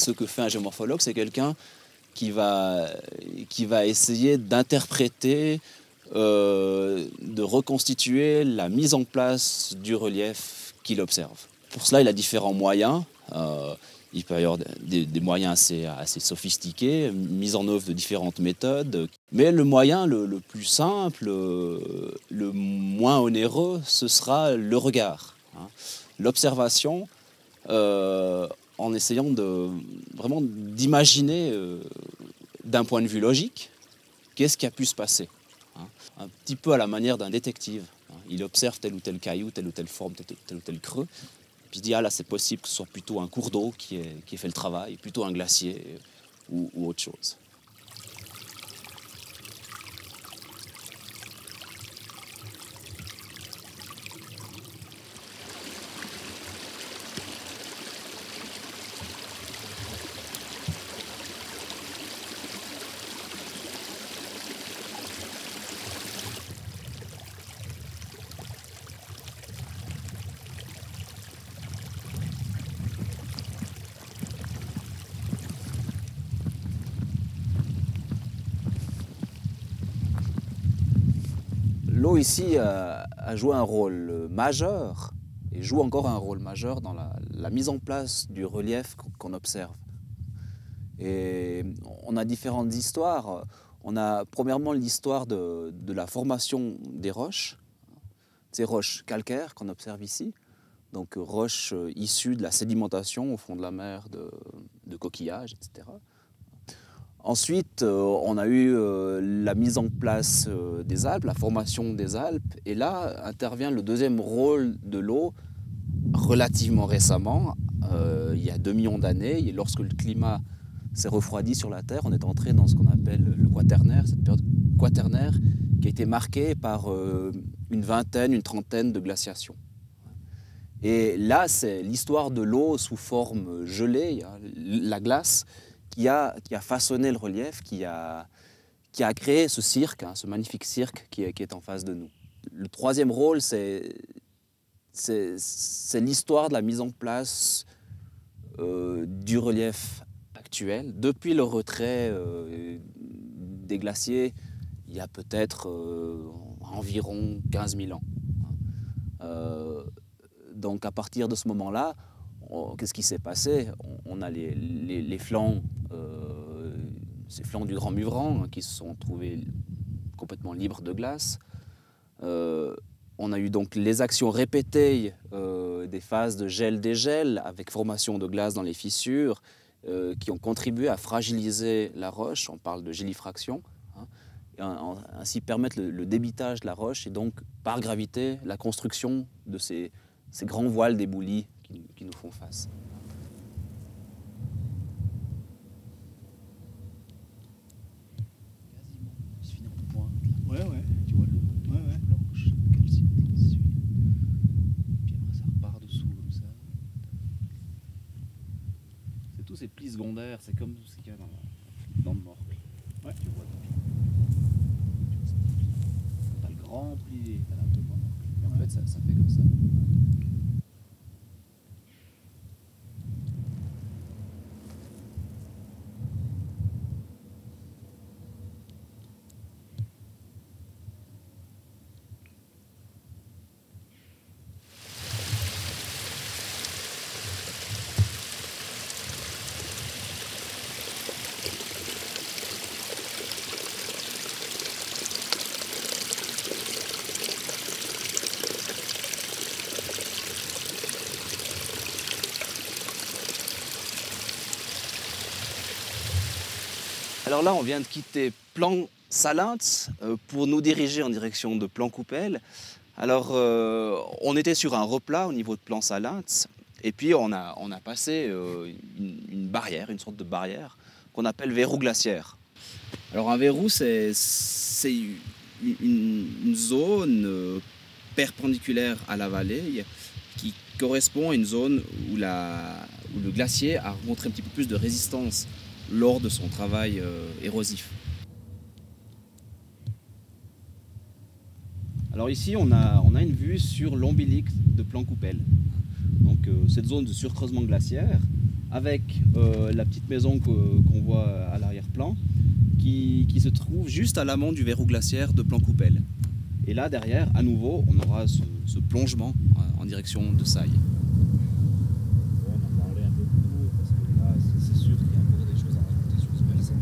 ce que fait un géomorphologue, c'est quelqu'un qui va essayer d'interpréter, de reconstituer la mise en place du relief qu'il observe. Pour cela, il a différents moyens. Il peut y avoir des moyens assez sophistiqués, mis en œuvre de différentes méthodes. Mais le moyen le plus simple, le moins onéreux, ce sera le regard. L'observation, en essayant vraiment d'imaginer d'un point de vue logique, qu'est-ce qui a pu se passer. Un petit peu à la manière d'un détective. Il observe tel ou tel caillou, telle ou telle forme, tel ou tel creux. Puis il se dit, ah là, c'est possible que ce soit plutôt un cours d'eau qui ait fait le travail, plutôt un glacier ou autre chose. L'eau ici a joué un rôle majeur et joue encore un rôle majeur dans la mise en place du relief qu'on observe. Et on a différentes histoires. On a premièrement l'histoire de la formation des roches, ces roches calcaires qu'on observe ici, donc roches issues de la sédimentation au fond de la mer de coquillages, etc. Ensuite, on a eu la mise en place des Alpes, la formation des Alpes, et là intervient le deuxième rôle de l'eau relativement récemment, il y a 2 millions d'années, et lorsque le climat s'est refroidi sur la Terre, on est entré dans ce qu'on appelle le Quaternaire, cette période quaternaire qui a été marquée par une vingtaine, une trentaine de glaciations. Et là, c'est l'histoire de l'eau sous forme gelée, la glace, qui a façonné le relief, qui a créé ce cirque, ce magnifique cirque qui est en face de nous. Le troisième rôle, c'est l'histoire de la mise en place du relief actuel. Depuis le retrait des glaciers, il y a peut-être environ 15 000 ans. Donc à partir de ce moment-là, qu'est-ce qui s'est passé? On a les flancs, ces flancs du Grand Muvran qui se sont trouvés complètement libres de glace. On a eu donc les actions répétées des phases de gel-dégel avec formation de glace dans les fissures qui ont contribué à fragiliser la roche. On parle de gélifraction. Et ainsi permettre le débitage de la roche et donc par gravité la construction de ces grands voiles d'éboulis qui nous font face. Quasiment, il se finit en pointe. Là. Ouais. Tu vois le blanche, le calcite qui suit. Puis après ça repart dessous comme ça. C'est tous ces plis secondaires, c'est comme ce qu'il y a dans le morcle. Ouais. Tu vois t'as le grand pli, t'as un peu moins. Mais en fait ça fait comme ça. Alors là, on vient de quitter Plan Salinthes pour nous diriger en direction de Plan Coupelle. Alors, on était sur un replat au niveau de Plan Salinthes, et puis on a passé une barrière, une sorte de barrière, qu'on appelle verrou glaciaire. Alors un verrou, c'est une zone perpendiculaire à la vallée qui correspond à une zone où le glacier a rencontré un petit peu plus de résistance lors de son travail érosif. Alors ici, on a une vue sur l'ombilic de Plan Coupelle. Donc cette zone de surcreusement glaciaire avec la petite maison qu'on voit à l'arrière-plan, qui se trouve juste à l'amont du verrou glaciaire de Plan-Coupelle. Et là, derrière, à nouveau, on aura ce plongement en direction de Sailles. On a parlé un peu de tout, parce que là, c'est sûr qu'il y a encore des choses à raconter sur ce versant.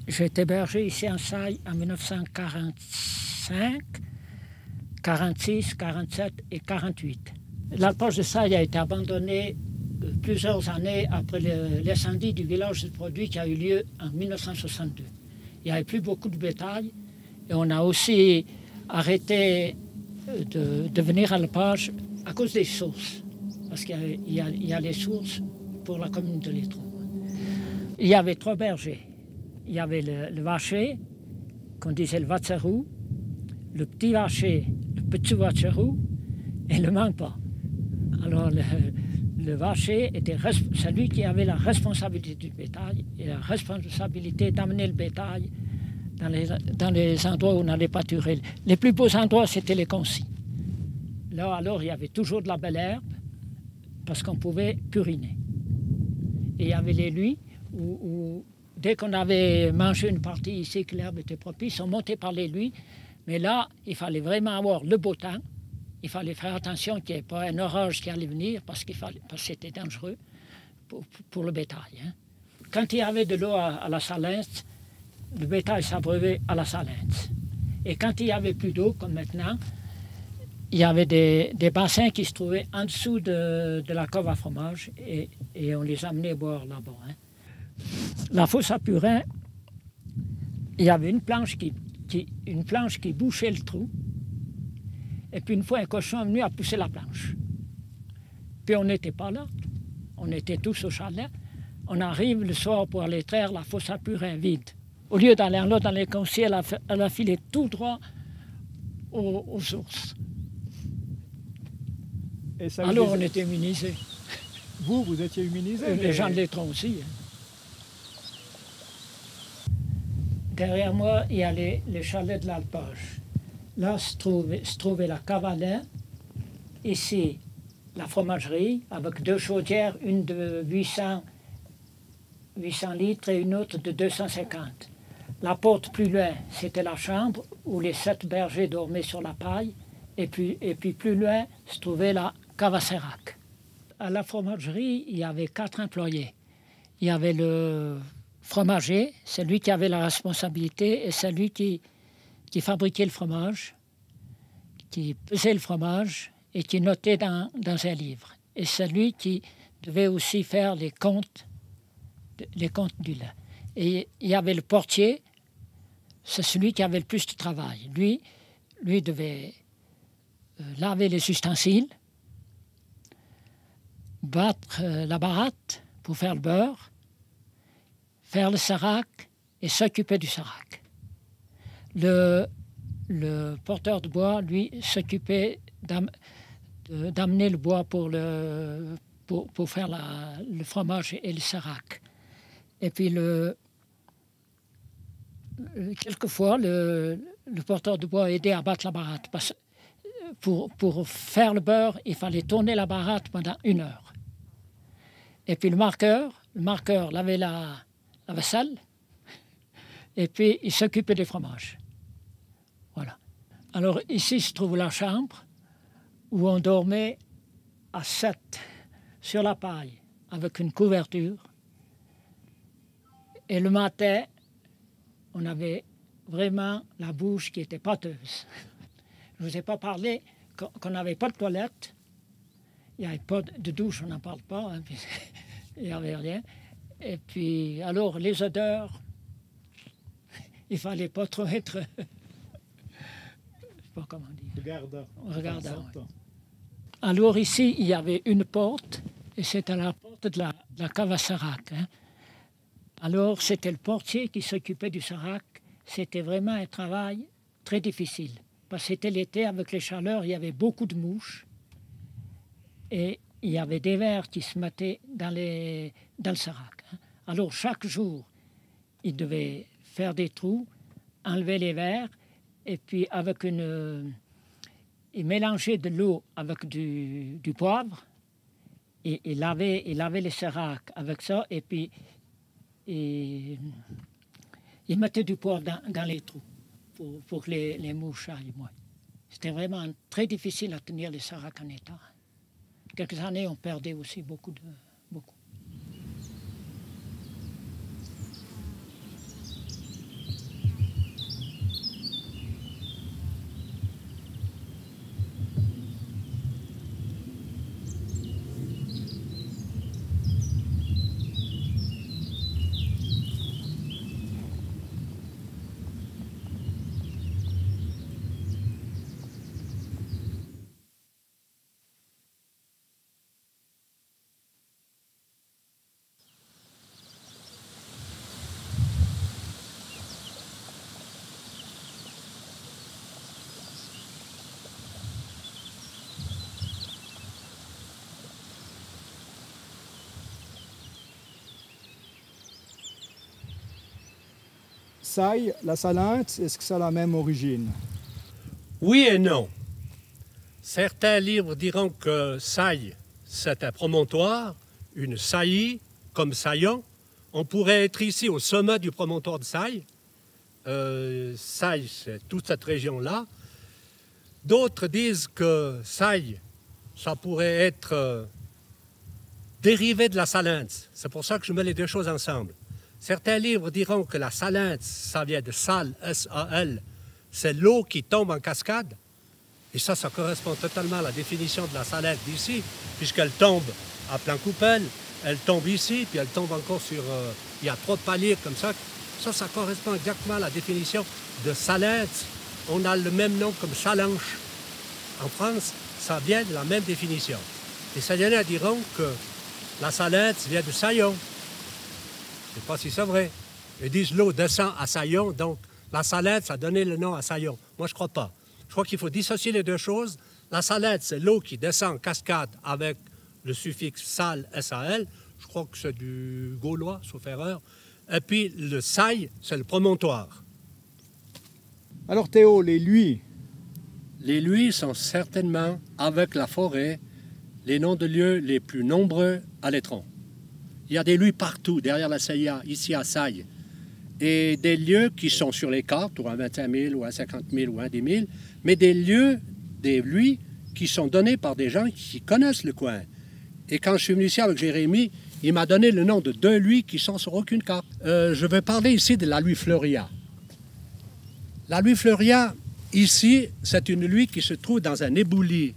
J'ai été berger ici en Sailles en 1945, 46, 47 et 48. L'alpage de Sailles a été abandonné plusieurs années après l'incendie du village de produits qui a eu lieu en 1962. Il n'y avait plus beaucoup de bétail et on a aussi arrêté de venir à l'alpage à cause des sources, parce qu'il y a les sources pour la commune de Létron. Il y avait 3 bergers. Il y avait le vacher, qu'on disait le vatserou, le petit vacher, le petit vatserou, et le manpa. Alors le vacher était celui qui avait la responsabilité du bétail et la responsabilité d'amener le bétail dans les endroits où on allait pâturer. Les plus beaux endroits, c'était les concis. Là, alors, il y avait toujours de la belle herbe, parce qu'on pouvait puriner. Et il y avait les luys où dès qu'on avait mangé une partie ici, que l'herbe était propice, on montait par les luys. Mais là, il fallait vraiment avoir le beau temps. Il fallait faire attention qu'il n'y ait pas un orage qui allait venir parce que c'était dangereux pour le bétail. Hein. Quand il y avait de l'eau à la Salins, le bétail s'abreuvait à la Salins. Et quand il n'y avait plus d'eau, comme maintenant, il y avait des bassins qui se trouvaient en dessous de la cave à fromage et on les amenait boire là-bas. Hein. La fosse à purin, il y avait une planche qui bouchait le trou. Et puis une fois, un cochon est venu à pousser la planche. Puis on n'était pas là. On était tous au chalet. On arrive le soir pour aller traire la fosse à purin vide. Au lieu d'aller là dans les concis, elle a filé tout droit aux sources. Et ça alors on était immunisés. Vous étiez immunisés? Les gens de Létron aussi. Hein. Derrière moi, il y a les chalets de l'alpage. Là se trouvait la cave à lait. Ici, la fromagerie, avec 2 chaudières, une de 800 litres et une autre de 250. La porte plus loin, c'était la chambre où les 7 bergers dormaient sur la paille. Et puis plus loin se trouvait la cave à sérac. À la fromagerie, il y avait 4 employés. Il y avait le fromager, c'est lui qui avait la responsabilité et c'est lui qui fabriquait le fromage, qui pesait le fromage et qui notait dans un livre. Et c'est lui qui devait aussi faire les comptes du lait. Et il y avait le portier, c'est celui qui avait le plus de travail. Lui devait laver les ustensiles, battre la baratte pour faire le beurre, faire le sérac et s'occuper du sérac. Le porteur de bois, lui, s'occupait d'amener le bois pour faire le fromage et le sérac. Et puis, quelquefois, le porteur de bois aidait à battre la baratte. Parce que pour faire le beurre, il fallait tourner la baratte pendant 1 heure. Et puis le marqueur lavait la vaisselle et puis il s'occupait des fromages. Voilà. Alors ici se trouve la chambre où on dormait à 7 sur la paille avec une couverture. Et le matin, on avait vraiment la bouche qui était pâteuse. Je ne vous ai pas parlé qu'on n'avait pas de toilette. Il n'y avait pas de douche, on n'en parle pas. Hein, il n'y avait rien. Et puis, alors, les odeurs, il ne fallait pas trop être... je ne sais pas comment dire. Regardant. Regardant. Alors ici, il y avait une porte, et c'était la porte de la cave à Sarac. Hein. Alors c'était le portier qui s'occupait du Sarac. C'était vraiment un travail très difficile. Parce que c'était l'été, avec les chaleurs, il y avait beaucoup de mouches. Et il y avait des vers qui se mettaient dans le Sarac. Hein. Alors chaque jour, il devait faire des trous, enlever les vers, et puis avec il mélangeait de l'eau avec du poivre, et il lavait les séracs avec ça, et puis il mettait du poivre dans les trous pour que les mouches aillent moins. C'était vraiment très difficile à tenir les séracs en état. Quelques années, on perdait aussi beaucoup. Saille, la Salinte, est-ce que ça a la même origine? Oui et non. Certains livres diront que Saille, c'est un promontoire, une saillie, comme Saillon. On pourrait être ici au sommet du promontoire de Saille. Saille, c'est toute cette région-là. D'autres disent que Saille, ça pourrait être dérivé de la Salinte. C'est pour ça que je mets les deux choses ensemble. Certains livres diront que la Salinte, ça vient de sal, S-A-L, c'est l'eau qui tombe en cascade. Et ça correspond totalement à la définition de la Salinte d'ici, puisqu'elle tombe à Plancoupel, elle tombe ici, puis elle tombe encore sur... il y a 3 paliers comme ça. Ça correspond exactement à la définition de Salinte. On a le même nom comme Salanche. En France, ça vient de la même définition. Les Saillonnais diront que la Salinte vient de Saillon. Je ne sais pas si c'est vrai. Ils disent l'eau descend à Saillon, donc la Salinte, ça a donné le nom à Saillon. Moi, je ne crois pas. Je crois qu'il faut dissocier les deux choses. La Salinte, c'est l'eau qui descend en cascade avec le suffixe sal, S-A-L. Je crois que c'est du gaulois, sauf erreur. Et puis le Saille, c'est le promontoire. Alors Théo, les luys? Les luys sont certainement, avec la forêt, les noms de lieux les plus nombreux à l'Étron. Il y a des luys partout, derrière la CIA, ici à Saille. Et des lieux qui sont sur les cartes, ou à 25 000, ou à 50 000, ou à 10 000, mais des lieux, des luys, qui sont donnés par des gens qui connaissent le coin. Et quand je suis venu ici avec Jérémy, il m'a donné le nom de 2 luys qui sont sur aucune carte. Je vais parler ici de la luy Fleuria. La luy Fleuria, ici, c'est une luy qui se trouve dans un éboulis.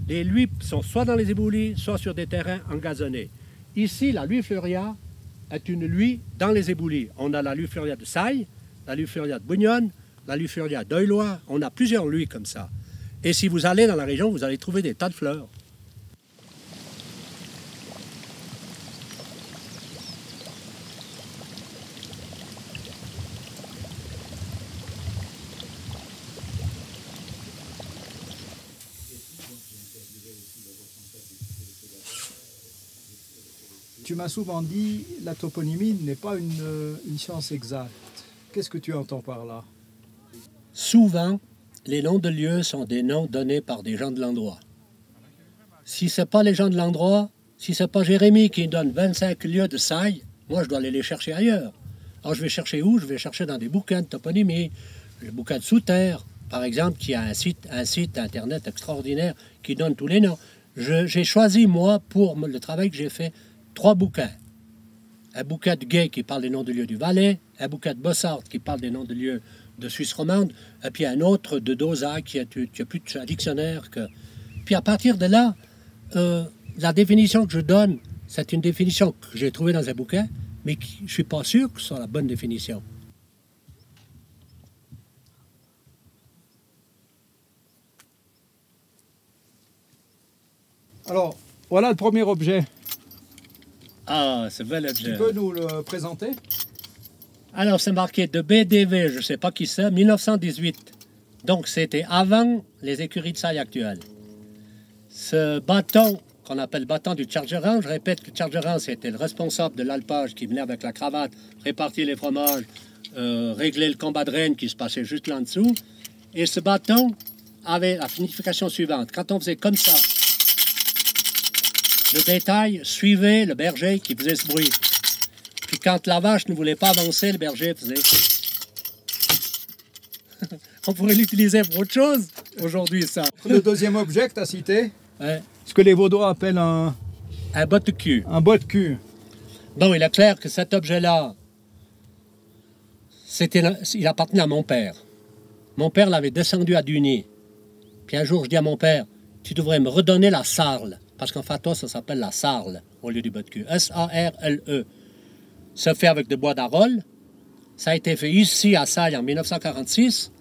Les luys sont soit dans les éboulis, soit sur des terrains engazonnés. Ici, la luy Fleuria est une luy dans les éboulis. On a la luy Fleuria de Saille, la luy Fleuria de Bougnonne, la luy Fleuria d'Oilois. On a plusieurs luys comme ça. Et si vous allez dans la région, vous allez trouver des tas de fleurs. Tu m'as souvent dit la toponymie n'est pas une science exacte. Qu'est-ce que tu entends par là? Souvent, les noms de lieux sont des noms donnés par des gens de l'endroit. Si ce n'est pas les gens de l'endroit, si ce n'est pas Jérémy qui donne 25 lieux de Saille, moi je dois aller les chercher ailleurs. Alors je vais chercher où? Je vais chercher dans des bouquins de toponymie, les bouquins de sous-terre, par exemple, qui a un site internet extraordinaire qui donne tous les noms. J'ai choisi, moi, pour le travail que j'ai fait, 3 bouquins. Un bouquin de Gay qui parle des noms de lieux du Valais, un bouquin de Bossart qui parle des noms de lieux de Suisse romande, et puis un autre de Dosa qui a plus un dictionnaire que... Puis à partir de là, la définition que je donne, c'est une définition que j'ai trouvée dans un bouquin, mais je ne suis pas sûr que ce soit la bonne définition. Alors, voilà le premier objet. Ah, c'est bel objet. Tu peux nous le présenter? Alors, c'est marqué de BDV, je ne sais pas qui c'est, 1918. Donc, c'était avant les écuries de saille actuelles. Ce bâton, qu'on appelle bâton du chargeran, je répète que le chargeran, c'était le responsable de l'alpage qui venait avec la cravate, répartir les fromages, régler le combat de reine qui se passait juste là en dessous. Et ce bâton avait la signification suivante. Quand on faisait comme ça, le bétail suivait le berger qui faisait ce bruit. Puis quand la vache ne voulait pas avancer, le berger faisait... On pourrait l'utiliser pour autre chose aujourd'hui, ça. Le deuxième objet que tu as cité, Ouais. ce que les Vaudois appellent un Un botte de cul. bas de cul. Bon, il est clair que cet objet-là, il appartenait à mon père. Mon père l'avait descendu à Duny. Puis un jour, je dis à mon père, tu devrais me redonner la sarle. Parce qu'en fait, ça s'appelle la sarle au lieu du bas de cul. S-A-R-L-E. Ça fait avec de bois d'arole. Ça a été fait ici à Sailles en 1946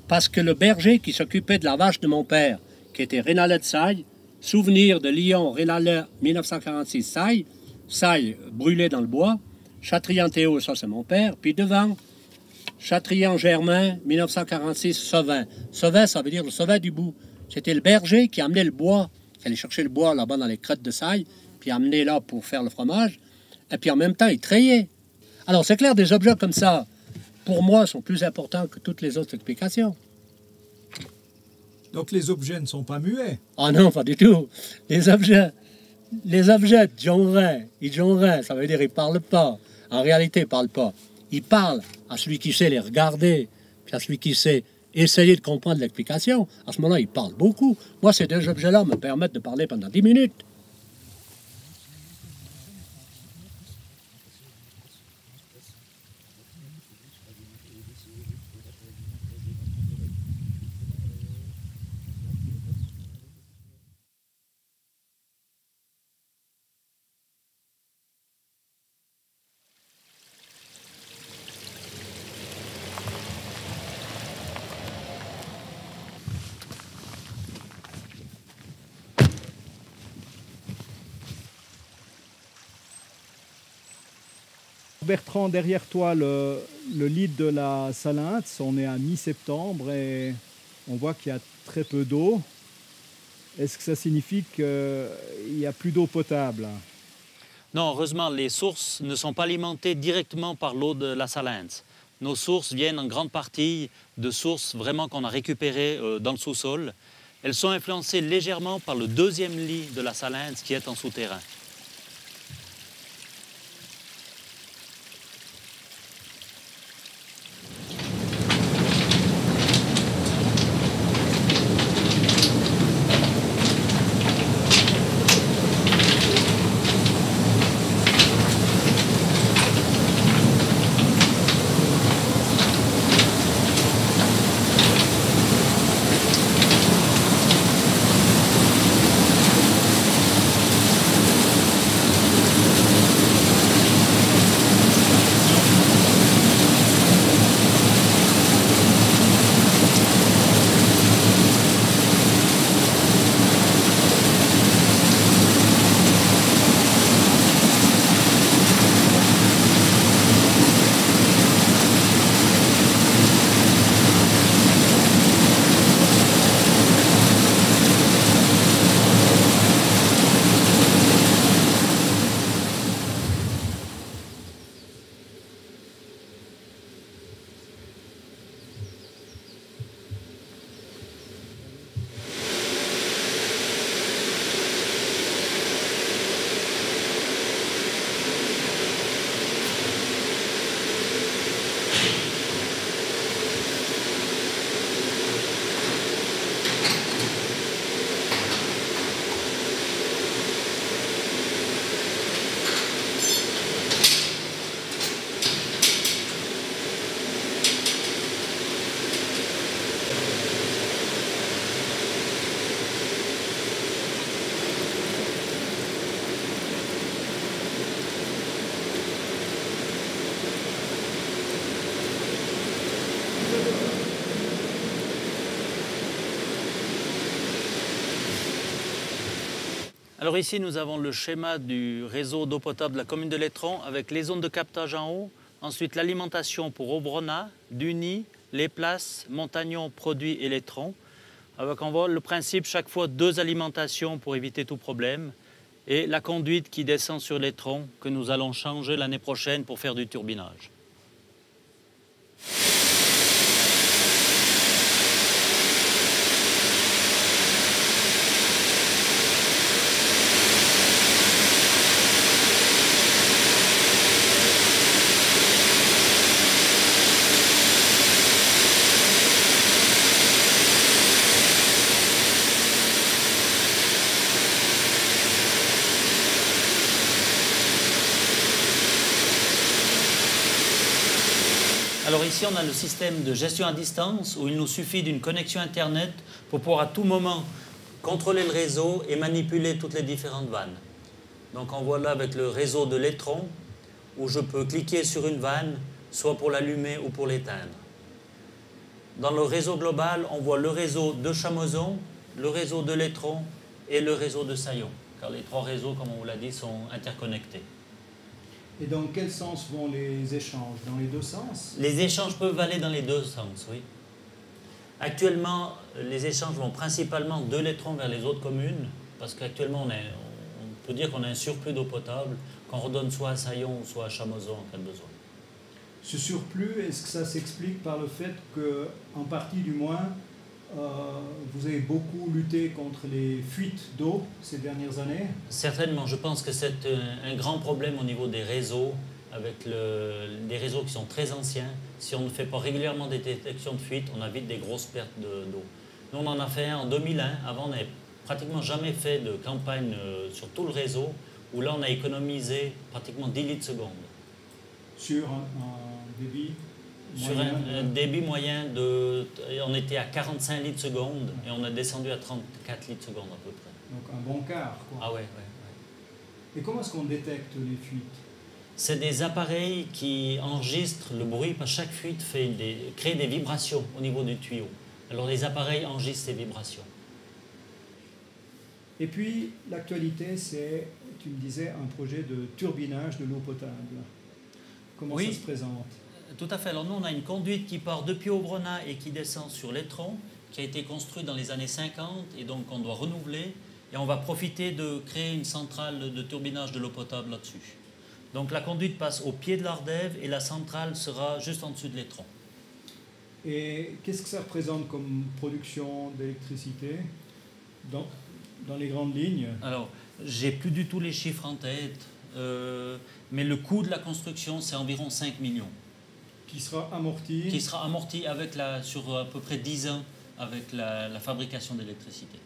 parce que le berger qui s'occupait de la vache de mon père, qui était Rénalet de Sailles, souvenir de Lyon, Rénalet 1946 Sailles, Sailles brûlé dans le bois, Chatrian-Théo, ça c'est mon père, puis devant, Chatrian-Germain 1946 Sauvin. Sauvin, ça veut dire le Sauvin du bout. C'était le berger qui amenait le bois, qui allait chercher le bois là-bas dans les crêtes de Sailles, puis amener là pour faire le fromage, et puis en même temps il trayait. Alors c'est clair, des objets comme ça, pour moi, sont plus importants que toutes les autres explications. Donc les objets ne sont pas muets. Ah non, pas du tout. Les objets jonraient, ça veut dire ils ne parlent pas. En réalité, ils ne parlent pas. Ils parlent à celui qui sait les regarder, puis à celui qui sait essayer de comprendre l'explication. À ce moment-là, ils parlent beaucoup. Moi, ces deux objets-là me permettent de parler pendant 10 minutes. Bertrand, derrière toi, le lit de la Salinthe, on est à mi-septembre et on voit qu'il y a très peu d'eau. Est-ce que ça signifie qu'il n'y a plus d'eau potable? Non, heureusement, les sources ne sont pas alimentées directement par l'eau de la Salinthe. Nos sources viennent en grande partie de sources vraiment qu'on a récupérées dans le sous-sol. Elles sont influencées légèrement par le deuxième lit de la Salinthe qui est en souterrain. Alors ici, nous avons le schéma du réseau d'eau potable de la commune de Lettron avec les zones de captage en haut, ensuite l'alimentation pour Aubrona, Duny, Les Places, Montagnon, Produit et Lettron. Avec on voit le principe, chaque fois 2 alimentations pour éviter tout problème. Et la conduite qui descend sur Lettron que nous allons changer l'année prochaine pour faire du turbinage. Alors ici, on a le système de gestion à distance où il nous suffit d'une connexion Internet pour pouvoir à tout moment contrôler le réseau et manipuler toutes les différentes vannes. Donc on voit là avec le réseau de Lettron où je peux cliquer sur une vanne, soit pour l'allumer ou pour l'éteindre. Dans le réseau global, on voit le réseau de Chamozon, le réseau de Lettron et le réseau de Saillon, car les 3 réseaux, comme on vous l'a dit, sont interconnectés. Et dans quel sens vont les échanges? Dans les 2 sens? Les échanges peuvent aller dans les 2 sens, oui. Actuellement, les échanges vont principalement de Lettron vers les autres communes, parce qu'actuellement, on peut dire qu'on a un surplus d'eau potable, qu'on redonne soit à Saillon, soit à Chamozon en cas de besoin. Ce surplus, est-ce que ça s'explique par le fait que, en partie du moins, vous avez beaucoup lutté contre les fuites d'eau ces dernières années? Certainement, je pense que c'est un grand problème au niveau des réseaux, avec des réseaux qui sont très anciens. Si on ne fait pas régulièrement des détections de fuite, on a vite des grosses pertes d'eau. Nous, on en a fait un en 2001. Avant, on n'avait pratiquement jamais fait de campagne sur tout le réseau, où là, on a économisé pratiquement 10 litres seconde. Sur un débit Sur un débit moyen, on était à 45 litres seconde et on a descendu à 34 litres seconde à peu près. Donc un bon quart, quoi. Ah ouais. Et comment est-ce qu'on détecte les fuites? C'est des appareils qui enregistrent le bruit, parce que chaque fuite crée des vibrations au niveau du tuyau. Alors les appareils enregistrent ces vibrations. Et puis l'actualité, c'est, tu me disais, un projet de turbinage de l'eau potable. Comment ça se présente? Tout à fait. Alors nous, on a une conduite qui part depuis Aubrona et qui descend sur Lettron, qui a été construite dans les années 50 et donc on doit renouveler. Et on va profiter de créer une centrale de turbinage de l'eau potable là-dessus. Donc la conduite passe au pied de l'Ardève et la centrale sera juste en dessous de Lettron. Et qu'est-ce que ça représente comme production d'électricité dans les grandes lignes? Alors, j'ai plus du tout les chiffres en tête, mais le coût de la construction, c'est environ 5 millions. Qui sera amorti? Qui sera amorti sur à peu près 10 ans avec la fabrication d'électricité.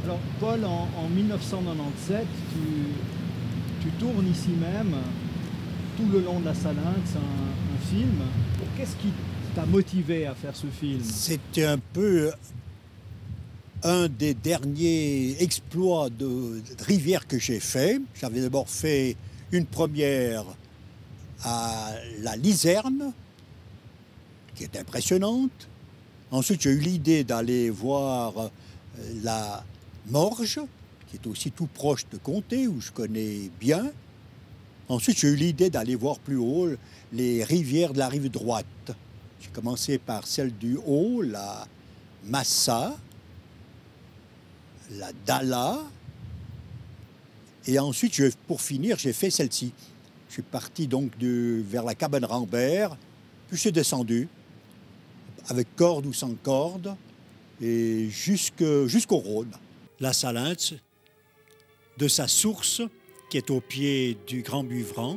Alors, Paul, en 1997, tu tournes ici même, tout le long de la Salinthe, un film. Qu'est-ce qui t'a motivé à faire ce film? C'était un peu un des derniers exploits de rivière que j'ai fait. J'avais d'abord fait une première à la Lizerne, qui est impressionnante. Ensuite, j'ai eu l'idée d'aller voir la Morge, qui est aussi tout proche de Comté, où je connais bien. Ensuite, j'ai eu l'idée d'aller voir plus haut les rivières de la rive droite. J'ai commencé par celle du Haut, la Massa, la Dalla. Et ensuite, pour finir, j'ai fait celle-ci. Je suis parti donc vers la cabane Rambert, puis je suis descendu, avec corde ou sans corde, et jusqu'au Rhône. La Salinthe, de sa source, qui est au pied du Grand Buvran,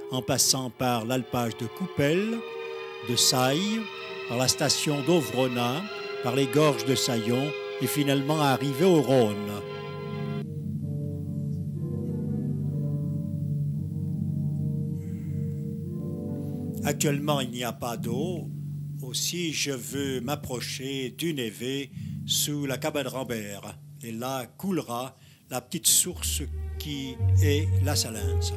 en passant par l'alpage de Coupelle, de Sailles, par la station d'Ovrona, par les gorges de Saillon, et finalement arriver au Rhône. Actuellement, il n'y a pas d'eau. Aussi, je veux m'approcher du névé sous la cabane Rambert. Et là coulera la petite source qui est la Salinthe.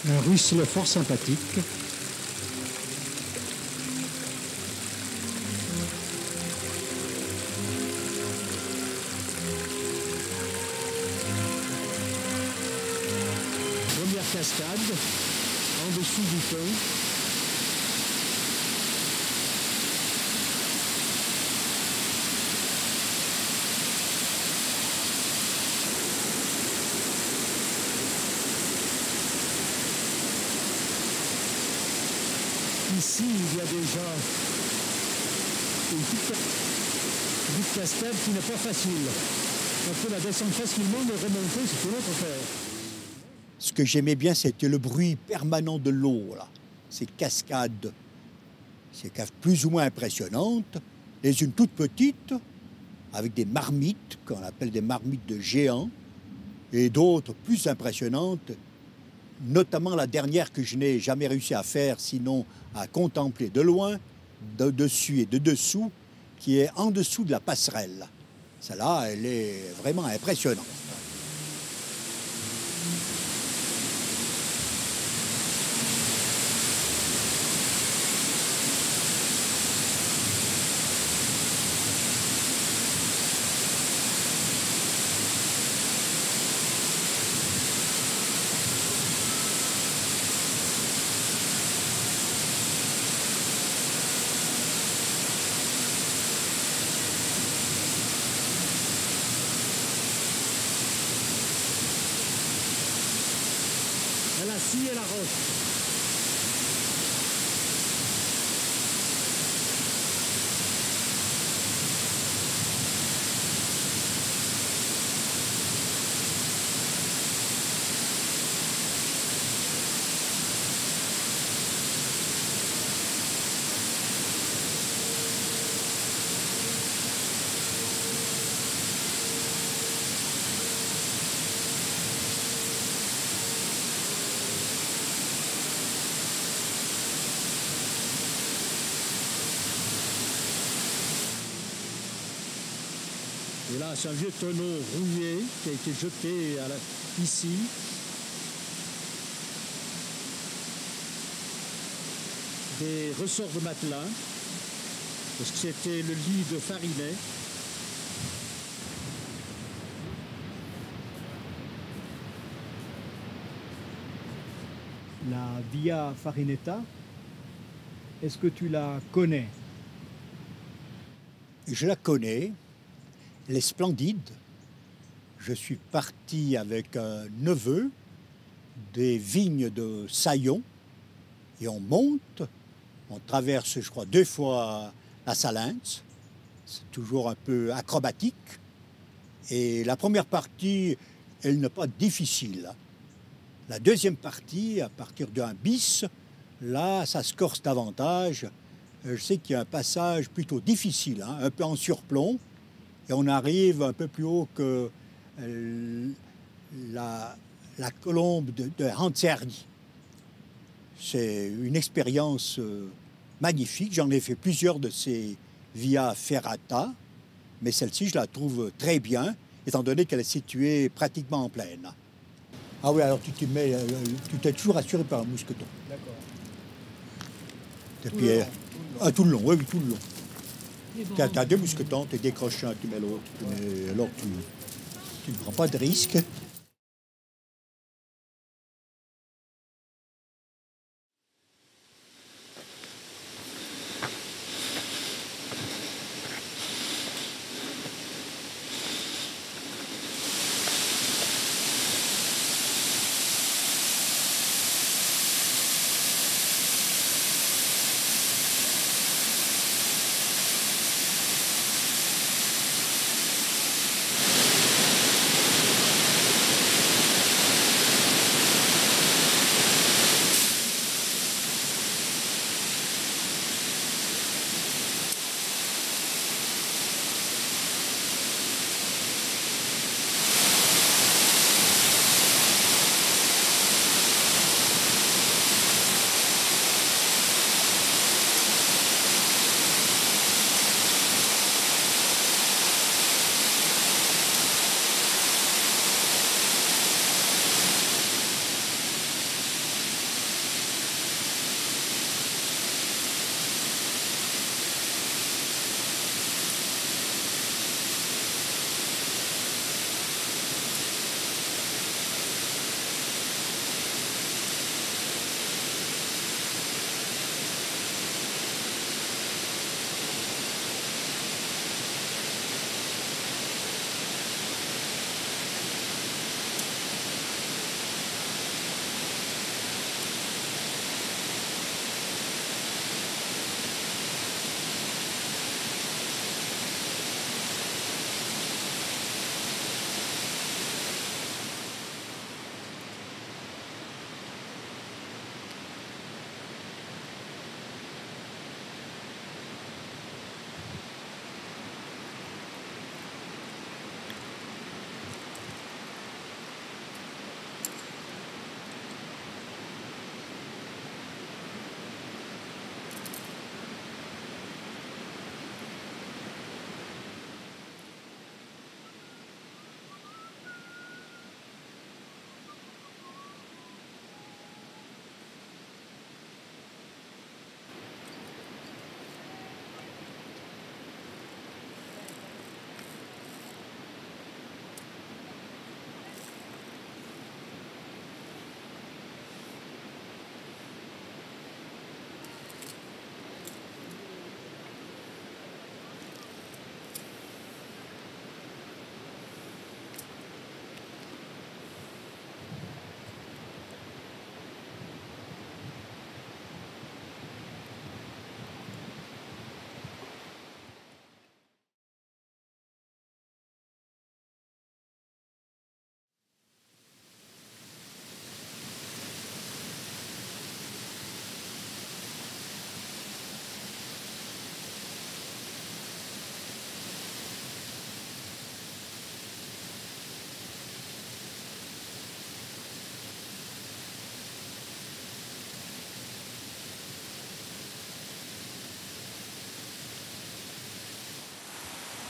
Un ruisselet fort sympathique. Première cascade, en dessous du pont. Ici, il y a déjà une petite cascade qui n'est pas facile. On peut la descendre facilement, mais remonter, c'est une autre affaire. Ce que j'aimais bien, c'était le bruit permanent de l'eau, là. Ces cascades plus ou moins impressionnantes, les unes toutes petites, avec des marmites, qu'on appelle des marmites de géants, et d'autres plus impressionnantes, notamment la dernière que je n'ai jamais réussi à faire, sinon à contempler de loin, de dessus et de dessous, qui est en dessous de la passerelle. Celle-là, elle est vraiment impressionnante. La scie et la roche. Et là, c'est un vieux tonneau rouillé qui a été jeté ici. Des ressorts de matelas, parce que c'était le lit de Farinet. La Via Farinetta, est-ce que tu la connais? Je la connais, elle est splendide. Je suis parti avec un neveu des vignes de Saillon et on monte, on traverse, je crois, 2 fois la Salinthe. C'est toujours un peu acrobatique. Et la première partie, elle n'est pas difficile. La deuxième partie, à partir d'un bis, là, ça se corse davantage. je sais qu'il y a un passage plutôt difficile, hein, un peu en surplomb, et on arrive un peu plus haut que la colombe de Hanserni. C'est une expérience magnifique. J'en ai fait plusieurs de ces via ferrata, mais celle-ci, je la trouve très bien, étant donné qu'elle est située pratiquement en plaine. Ah oui, alors tu t'es toujours assuré par un mousqueton. D'accord. Et puis, tout le long, oui, tout le long. Tu as deux mousquetons, tu décroches un, tu mets l'autre, alors tu ne prends pas de risque.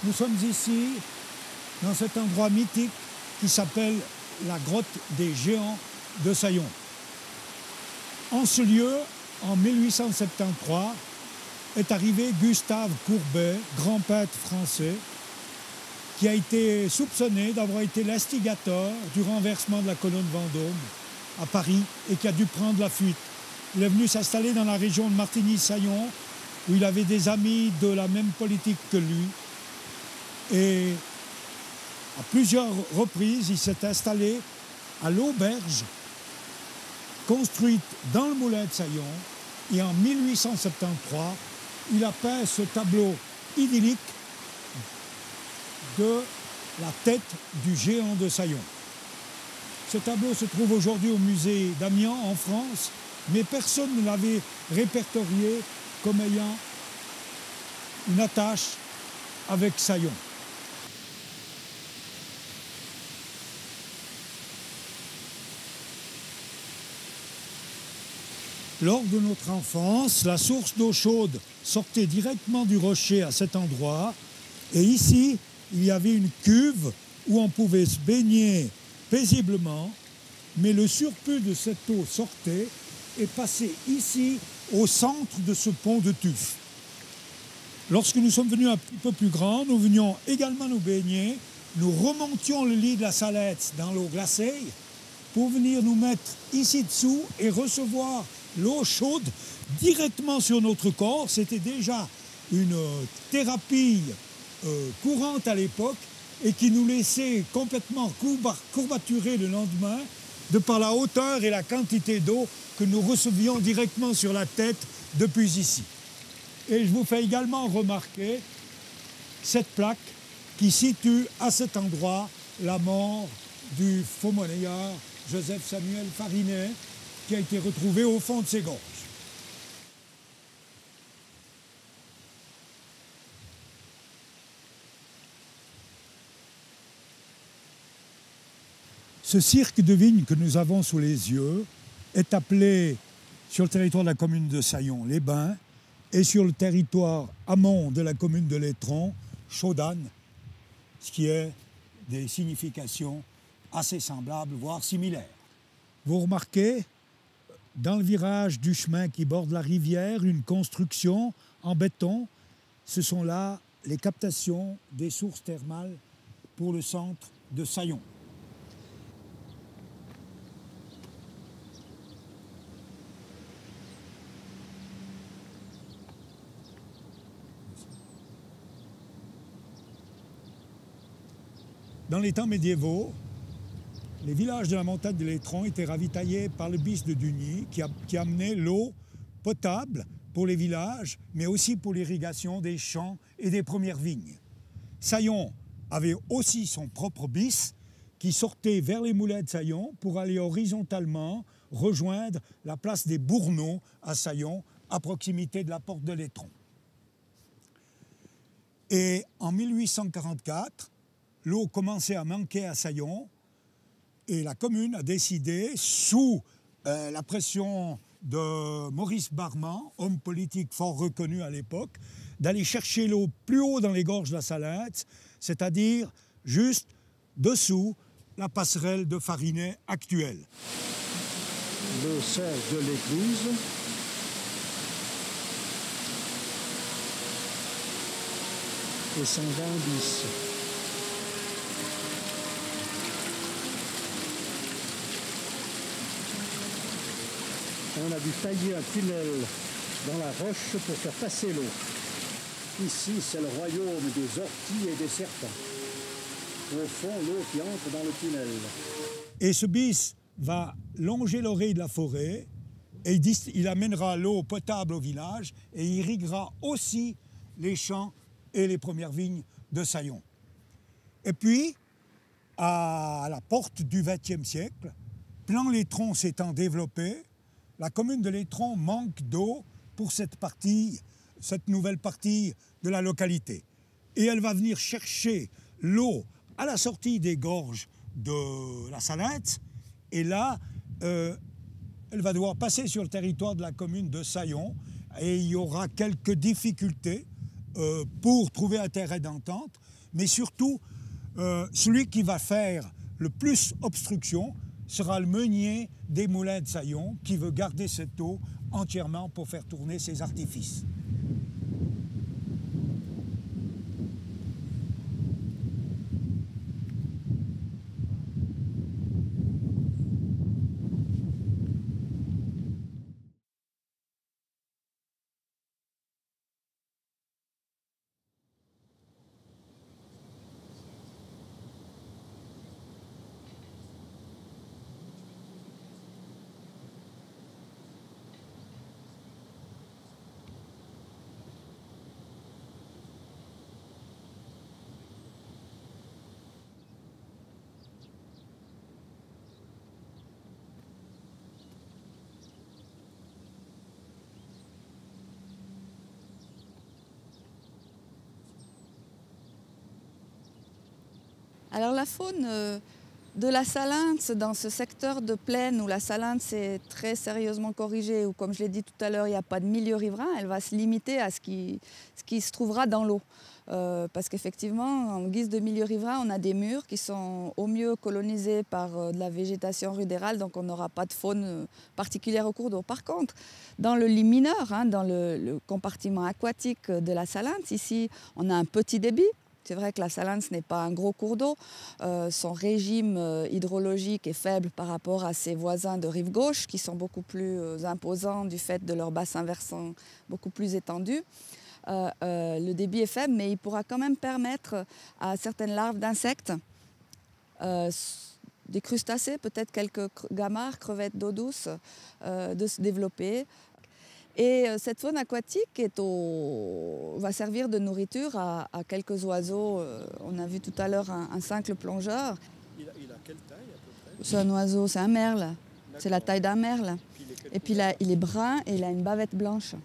Nous sommes ici, dans cet endroit mythique qui s'appelle la grotte des Géants de Saillon. En ce lieu, en 1873, est arrivé Gustave Courbet, grand peintre français, qui a été soupçonné d'avoir été l'instigateur du renversement de la colonne Vendôme à Paris et qui a dû prendre la fuite. Il est venu s'installer dans la région de Martigny-Saillon, où il avait des amis de la même politique que lui. Et à plusieurs reprises, il s'est installé à l'auberge construite dans le moulin de Saillon. Et en 1873, il a peint ce tableau idyllique de la tête du géant de Saillon. Ce tableau se trouve aujourd'hui au musée d'Amiens en France, mais personne ne l'avait répertorié comme ayant une attache avec Saillon. Lors de notre enfance, la source d'eau chaude sortait directement du rocher à cet endroit. Et ici, il y avait une cuve où on pouvait se baigner paisiblement. Mais le surplus de cette eau sortait et passait ici, au centre de ce pont de tuf. Lorsque nous sommes venus un petit peu plus grands, nous venions également nous baigner. Nous remontions le lit de la Salette dans l'eau glacée pour venir nous mettre ici dessous et recevoir l'eau chaude directement sur notre corps. C'était déjà une thérapie courante à l'époque et qui nous laissait complètement courbaturés le lendemain de par la hauteur et la quantité d'eau que nous recevions directement sur la tête depuis ici. Et je vous fais également remarquer cette plaque qui situe à cet endroit la mort du faux monnayeur Joseph Samuel Farinet, qui a été retrouvé au fond de ces gorges. Ce cirque de vigne que nous avons sous les yeux est appelé, sur le territoire de la commune de Saillon, les Bains, et sur le territoire amont de la commune de Létron, Chaudane, ce qui est des significations assez semblables, voire similaires. Vous remarquez, dans le virage du chemin qui borde la rivière, une construction en béton. Ce sont là les captations des sources thermales pour le centre de Saillon. Dans les temps médiévaux, les villages de la montagne de Létron étaient ravitaillés par le bis de Dugny qui amenait l'eau potable pour les villages, mais aussi pour l'irrigation des champs et des premières vignes. Saillon avait aussi son propre bis qui sortait vers les moulins de Saillon pour aller horizontalement rejoindre la place des Bourneaux à Saillon, à proximité de la porte de Létron. Et en 1844, l'eau commençait à manquer à Saillon. Et la commune a décidé, sous la pression de Maurice Barman, homme politique fort reconnu à l'époque, d'aller chercher l'eau plus haut dans les gorges de la Salette, c'est-à-dire juste dessous la passerelle de Farinet actuelle. L'eau sort de l'écluse. Et s'en va en bis. On a dû tailler un tunnel dans la roche pour faire passer l'eau. Ici, c'est le royaume des orties et des serpents. Au fond, l'eau qui entre dans le tunnel. Et ce bis va longer l'oreille de la forêt et il amènera l'eau potable au village et irriguera aussi les champs et les premières vignes de Saillon. Et puis, à la porte du XXe siècle, Plan Létron s'étant développé, la commune de Létron manque d'eau pour cette nouvelle partie de la localité. Et elle va venir chercher l'eau à la sortie des gorges de la Salette. Et là, elle va devoir passer sur le territoire de la commune de Saillon. Et il y aura quelques difficultés pour trouver un terrain d'entente. Mais surtout, celui qui va faire le plus obstruction sera le meunier des moulins de Saillon qui veut garder cette eau entièrement pour faire tourner ses artifices. Alors la faune de la Salinthe, dans ce secteur de plaine où la Salinthe est très sérieusement corrigée, où comme je l'ai dit tout à l'heure, il n'y a pas de milieu riverain, elle va se limiter à ce qui se trouvera dans l'eau. Parce qu'effectivement, en guise de milieu riverain, on a des murs qui sont au mieux colonisés par de la végétation rudérale, donc on n'aura pas de faune particulière au cours d'eau. Par contre, dans le lit mineur, dans le compartiment aquatique de la Salinthe, ici, on a un petit débit. C'est vrai que la Salinthe, ce n'est pas un gros cours d'eau. Son régime hydrologique est faible par rapport à ses voisins de rive gauche, qui sont beaucoup plus imposants du fait de leur bassin versant beaucoup plus étendu. Le débit est faible, mais il pourra quand même permettre à certaines larves d'insectes, des crustacés, peut-être quelques gamarres, crevettes d'eau douce, de se développer. Et cette faune aquatique va servir de nourriture à quelques oiseaux. On a vu tout à l'heure un cincle plongeur. Il a quelle taille à peu près? C'est un oiseau, c'est un merle. C'est la taille d'un merle. Et puis là, il est brun et il a une bavette blanche.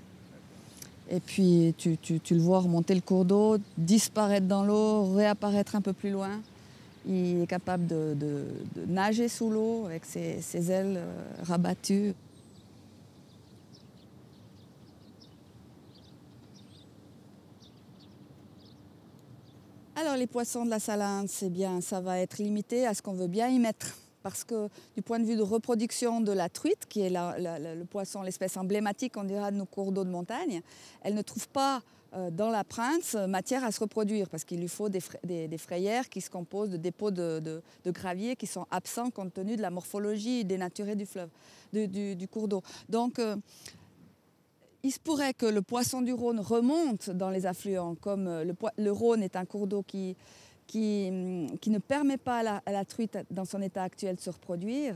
Et puis tu le vois remonter le cours d'eau, disparaître dans l'eau, réapparaître un peu plus loin. Il est capable de nager sous l'eau avec ses ailes rabattues. Alors les poissons de la Salinthe, ça va être limité à ce qu'on veut bien y mettre. Parce que du point de vue de reproduction de la truite, qui est le poisson, l'espèce emblématique, on dira, de nos cours d'eau de montagne, elle ne trouve pas dans la Prince matière à se reproduire, parce qu'il lui faut des frayères qui se composent de dépôts de gravier qui sont absents compte tenu de la morphologie dénaturée du fleuve, du cours d'eau. Donc il se pourrait que le poisson du Rhône remonte dans les affluents, comme le Rhône est un cours d'eau qui ne permet pas à la truite, dans son état actuel, de se reproduire,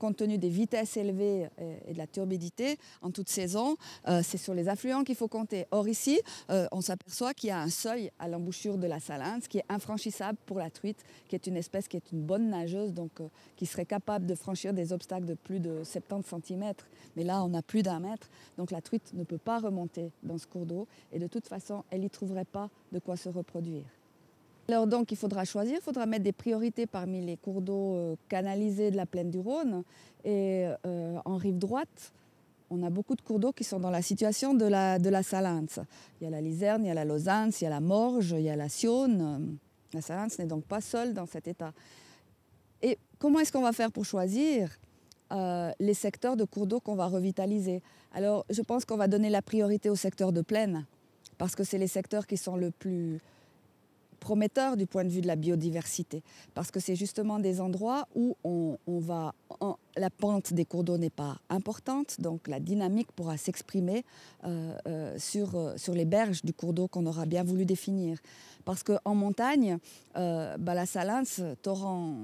compte tenu des vitesses élevées et de la turbidité en toute saison. C'est sur les affluents qu'il faut compter. Or ici, on s'aperçoit qu'il y a un seuil à l'embouchure de la Salinthe qui est infranchissable pour la truite, qui est une espèce qui est une bonne nageuse, donc qui serait capable de franchir des obstacles de plus de 70 cm. Mais là, on a plus d'1 mètre, donc la truite ne peut pas remonter dans ce cours d'eau et de toute façon, elle n'y trouverait pas de quoi se reproduire. Alors donc il faudra choisir, il faudra mettre des priorités parmi les cours d'eau canalisés de la plaine du Rhône. Et en rive droite, on a beaucoup de cours d'eau qui sont dans la situation de la Salinthe. Il y a la Lizerne, il y a la Lauzance, il y a la Morge, il y a la Sionne. La Salinthe n'est donc pas seule dans cet état. Et comment est-ce qu'on va faire pour choisir les secteurs de cours d'eau qu'on va revitaliser? Alors je pense qu'on va donner la priorité aux secteurs de plaine, parce que c'est les secteurs qui sont le plus prometteur du point de vue de la biodiversité, parce que c'est justement des endroits où la pente des cours d'eau n'est pas importante, donc la dynamique pourra s'exprimer sur les berges du cours d'eau qu'on aura bien voulu définir. Parce qu'en montagne, la Salinthe, torrent,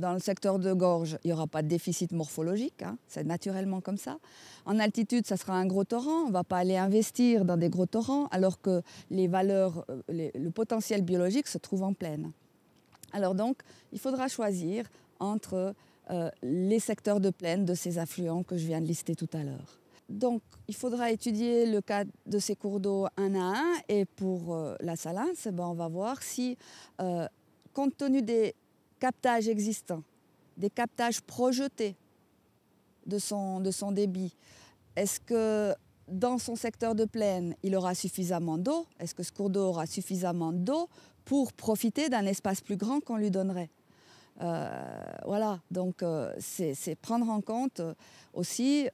dans le secteur de gorge, il n'y aura pas de déficit morphologique, c'est naturellement comme ça. En altitude, ça sera un gros torrent, on ne va pas aller investir dans des gros torrents, alors que les valeurs, le potentiel biologique se trouve en plaine. Alors donc, il faudra choisir entre les secteurs de plaine de ces affluents que je viens de lister tout à l'heure. Donc, il faudra étudier le cas de ces cours d'eau un à un. Et pour la Salinthe, on va voir si, compte tenu des captages existants, des captages projetés de son débit, est-ce que dans son secteur de plaine, il aura suffisamment d'eau? Est-ce que ce cours d'eau aura suffisamment d'eau pour profiter d'un espace plus grand qu'on lui donnerait? Voilà, donc c'est prendre en compte aussi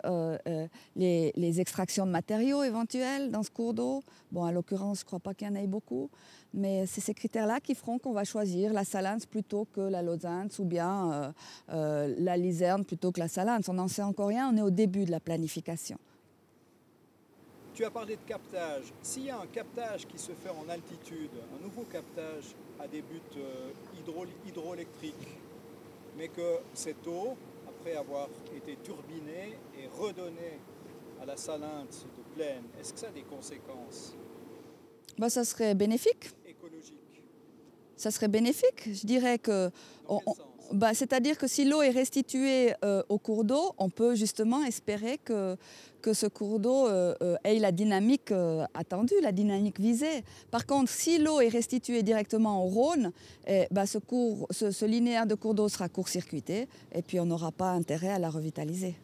les extractions de matériaux éventuels dans ce cours d'eau. Bon, à l'occurrence, je ne crois pas qu'il y en ait beaucoup, mais c'est ces critères-là qui feront qu'on va choisir la Salinthe plutôt que la Lauzance ou bien la Lizerne plutôt que la Salinthe. On n'en sait encore rien, on est au début de la planification. Tu as parlé de captage. S'il y a un captage qui se fait en altitude, un nouveau captage à des buts hydroélectriques, mais que cette eau, après avoir été turbinée et redonnée à la Salinthe de plaine, est-ce que ça a des conséquences? Ça serait bénéfique. Écologiques. Ça serait bénéfique. Je dirais que C'est-à-dire que si l'eau est restituée au cours d'eau, on peut justement espérer que ce cours d'eau ait la dynamique attendue, la dynamique visée. Par contre, si l'eau est restituée directement au Rhône, ce linéaire de cours d'eau sera court-circuité et puis on n'aura pas intérêt à la revitaliser.